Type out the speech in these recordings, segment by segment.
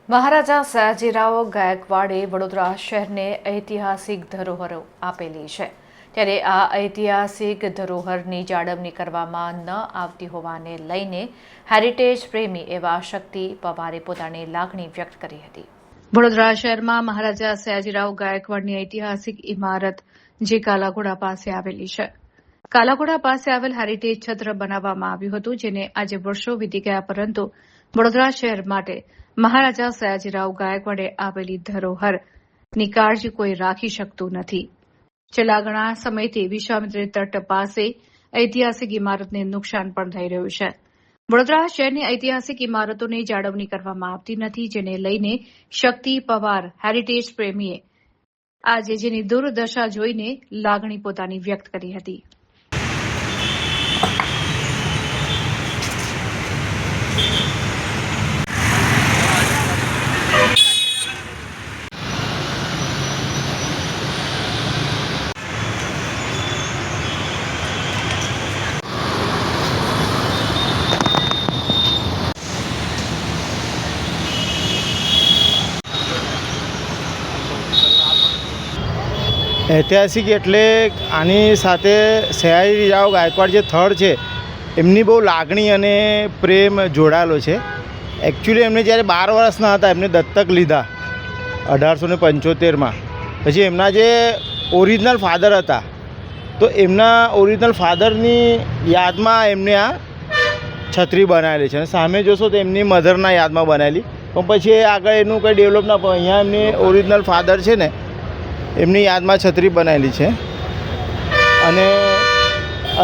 મહારાજા સયાજીરાવ ગાયકવાડે વડોદરા શહેરને ઐતિહાસિક ધરોહરો આપેલી છે, ત્યારે આ ઐતિહાસિક ધરોહરની જાળવણી કરવામાં ન આવતી હોવાને લઈને હેરિટેજ પ્રેમી એવા શક્તિ પવારે પોતાની લાગણી વ્યક્ત કરી હતી। વડોદરા શહેરમાં મહારાજા સયાજીરાવ ગાયકવાડની ઐતિહાસિક ઇમારત જે કાલાઘોડા પાસે આવેલી છે। કાલાઘોડા પાસે આવેલ હેરિટેજ છત્ર બનાવવામાં આવ્યું હતું, જેને આજે વર્ષો વીતી ગયા, પરંતુ વડોદરા શહેર માટે મહારાજા સયાજીરાવ ગાયકવાડે આવેલી ધરોહરની કાળજી કોઈ રાખી શકતું નથી। છેલ્લા ઘણા સમયથી વિશ્વામિત્રી તટ પાસે ઐતિહાસિક ઇમારતને નુકસાન પણ થઈ રહ્યું છે। વડોદરા શહેરની ઐતિહાસિક ઇમારતોની જાળવણી કરવામાં આવતી નથી, જેને લઈને શક્તિ પવાર હેરિટેજ પ્રેમીએ આજે જેની દુર્દશા જોઈને લાગણી પોતાની વ્યક્ત કરી હતી। ઐતિહાસિક એટલે આની સાથે સયાજીરાવ ગાયકવાડ જે થડ છે એમની બહુ લાગણી અને પ્રેમ જોડાયેલો છે। એકચ્યુઅલી એમને જ્યારે 12 વર્ષના હતા એમને દત્તક લીધા 1875માં। પછી એમના જે ઓરિજિનલ ફાધર હતા તો એમના ઓરિજિનલ ફાધરની યાદમાં એમને આ છત્રી બનાવેલી છે, અને સામે જોશો તો એમની મધરના યાદમાં બનાવેલી, પણ પછી આગળ એનું કંઈ ડેવલપ ના પણ અહીંયા એમની ઓરિજિનલ ફાધર છે ને એમની યાદમાં છત્રી બનાવેલી છે। અને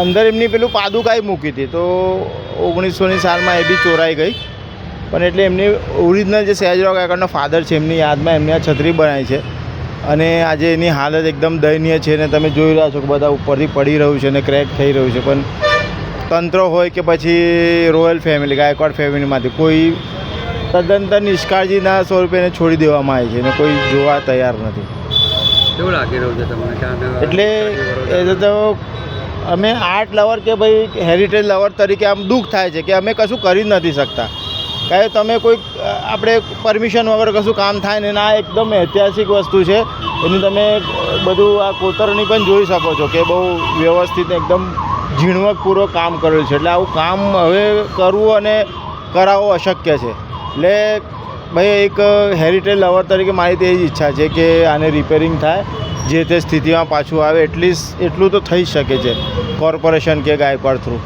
અંદર એમની પેલું પાદુકાઈ મૂકી હતી, તો 1900ની સાલમાં એ બી ચોરાઈ ગઈ, પણ એટલે એમની ઓરિજિનલ જે સયાજીરાવ ગાયકવાડના ફાધર છે એમની યાદમાં એમને આ છત્રી બનાવી છે। અને આજે એની હાલત એકદમ દયનીય છે, ને તમે જોઈ રહ્યા છો કે બધા ઉપરથી પડી રહ્યું છે અને ક્રેક થઈ રહ્યું છે, પણ તંત્ર હોય કે પછી રોયલ ફેમિલી ગાયકવાડ ફેમિલીમાંથી કોઈ તદ્દનતર નિષ્કાળજીના સ્વરૂપે એને છોડી દેવામાં આવી છે અને કોઈ જોવા તૈયાર નથી। કેવું લાગી રહ્યું છે તમને? એટલે એ તો અમે આર્ટ લવર કે ભાઈ હેરિટેજ લવર તરીકે આમ દુઃખ થાય છે કે અમે કશું કરી જ નથી શકતા, કારણ કે તમે કોઈ આપણે પરમિશન વગર કશું કામ થાય ને આ એકદમ ઐતિહાસિક વસ્તુ છે, એની તમે બધું આ કોતરણી પણ જોઈ શકો છો કે બહુ વ્યવસ્થિત એકદમ ઝીણવટપૂર્વક કામ કરેલું છે। એટલે આવું કામ હવે કરવું અને કરાવવું અશક્ય છે। એટલે ભાઈ એક હેરિટેજ લવર તરીકે મારી તો એ જ ઈચ્છા છે કે આને રિપેરિંગ થાય, જે તે સ્થિતિમાં પાછું આવે, એટલીસ્ટ એટલું તો થઈ શકે છે કોર્પોરેશન કે ગાયકવાડ થ્રુ।